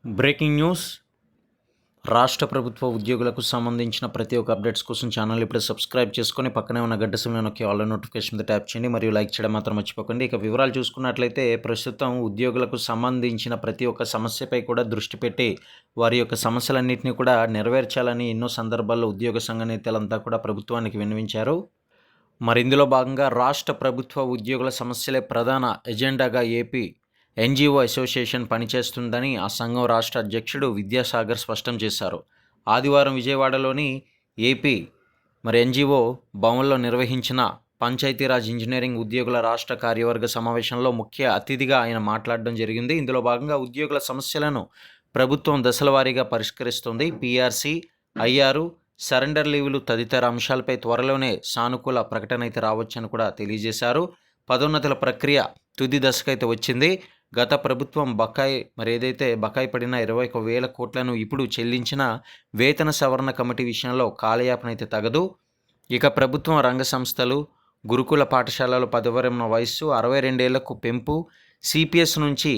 Breaking news. రాష్ట్ర ప్రభుత్వ ఉద్యోగులకు సంబంధించిన ప్రతి ఒక్క అప్డేట్స్ కోసం ఛానల్ ఇప్పుడు సబ్స్క్రైబ్ చేసుకొని పక్కనే ఉన్న గంట సింబల్ నొక్కి ఆల్ నోటిఫికేషన్ మీద ట్యాప్ చేయండి మరియు లైక్ చేయడం మాత్రం మర్చిపోకండి. ఇక వివరాలు చూసుకున్నట్లయితే ప్రస్తుతం ఉద్యోగులకు సంబంధించిన ప్రతి ఒక్క సమస్యపై కూడా దృష్టి పెట్టి వారి యొక్క సమస్యలన్నింటినీ కూడా నెరవేర్చాలని ఎన్నో సందర్భాల్లో ఉద్యోగ సంఘ నేతలంతా కూడా ప్రభుత్వానికి విన్నవించారు. మరి ఇందులో భాగంగా రాష్ట్ర ప్రభుత్వ ఉద్యోగుల సమస్యలే ప్రధాన ఎజెండాగా ఏపీ ఎన్జీఓ అసోసియేషన్ పనిచేస్తుందని ఆ సంఘం రాష్ట్ర అధ్యక్షుడు విద్యాసాగర్ స్పష్టం చేశారు. ఆదివారం విజయవాడలోని ఏపీ ఎన్జీఓ భవన్లో నిర్వహించిన పంచాయతీరాజ్ ఇంజనీరింగ్ ఉద్యోగుల రాష్ట్ర కార్యవర్గ సమావేశంలో ముఖ్య అతిథిగా ఆయన మాట్లాడడం జరిగింది. ఇందులో భాగంగా ఉద్యోగుల సమస్యలను ప్రభుత్వం దశలవారీగా పరిష్కరిస్తుంది. పీఆర్సీ, ఐఆర్, సరెండర్ లీవులు తదితర అంశాలపై త్వరలోనే సానుకూల ప్రకటన అయితే రావచ్చని కూడా తెలియజేశారు. పదోన్నతుల ప్రక్రియ తుది దశకైతే వచ్చింది. గత ప్రభుత్వం ఏదైతే బకాయి పడిన 21,000 కోట్లను ఇప్పుడు చెల్లించిన వేతన సవరణ కమిటీ విషయంలో కాలయాపన అయితే తగదు. ఇక ప్రభుత్వం రంగ సంస్థలు, గురుకుల పాఠశాలల పదవిరమణ వయస్సు 62 ఏళ్లకు పెంపు, సిపిఎస్ నుంచి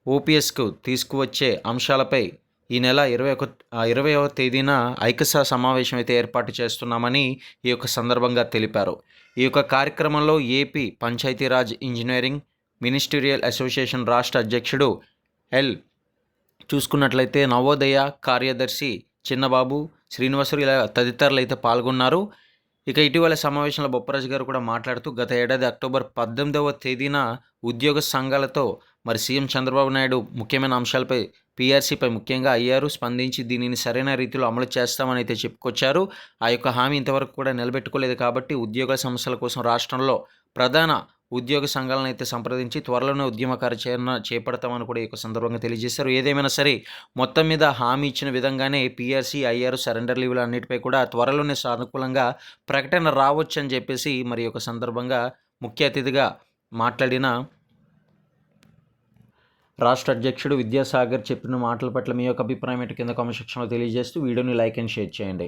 ఓపీఎస్కు తీసుకువచ్చే అంశాలపై ఈ నెల 20వ తేదీన ఐకసా సమావేశం అయితే ఏర్పాటు చేస్తున్నామని ఈ యొక్క సందర్భంగా తెలిపారు. ఈ యొక్క కార్యక్రమంలో AP Panchayati Raj engineering ministerial association రాష్ట్ర అధ్యక్షుడు చూసుకున్నట్లయితే నవోదయ కార్యదర్శి చిన్నబాబు, శ్రీనివాసులు ఇలా తదితరులు అయితే పాల్గొన్నారు. ఇక ఇటీవల సమావేశంలో బొప్పరాజు గారు కూడా మాట్లాడుతూ గత ఏడాది అక్టోబర్ 18వ తేదీన ఉద్యోగ సంఘాలతో సీఎం చంద్రబాబు నాయుడు ముఖ్యమైన అంశాలపై పీఆర్సీపై ముఖ్యంగా ఐఆర్ స్పందించి దీనిని సరైన రీతిలో అమలు చేస్తామని అయితే చెప్పుకొచ్చారు. ఆ యొక్క హామీ ఇంతవరకు కూడా నిలబెట్టుకోలేదు. కాబట్టి ఉద్యోగుల సమస్యల కోసం రాష్ట్రంలో ప్రధాన ఉద్యోగ సంఘాలను అయితే సంప్రదించి త్వరలోనే ఉద్యమ కార్యాచరణ చేపడతామని కూడా ఈ యొక్క సందర్భంగా తెలియజేశారు. ఏదేమైనా సరే మొత్తం మీద హామీ ఇచ్చిన విధంగానే పీఆర్సీ, ఐఆర్, సరెండర్ లీవులు అన్నిటిపై కూడా త్వరలోనే సానుకూలంగా ప్రకటన రావచ్చు అని చెప్పేసి మరి యొక్క సందర్భంగా ముఖ్య అతిథిగా మాట్లాడిన రాష్ట్ర అధ్యక్షుడు విద్యాసాగర్ చెప్పిన మాటల పట్ల మీ యొక్క అభిప్రాయం ఏంటి కింద కామెంట్ సెక్షన్లో తెలియజేస్తూ వీడియోని లైక్ అండ్ షేర్ చేయండి.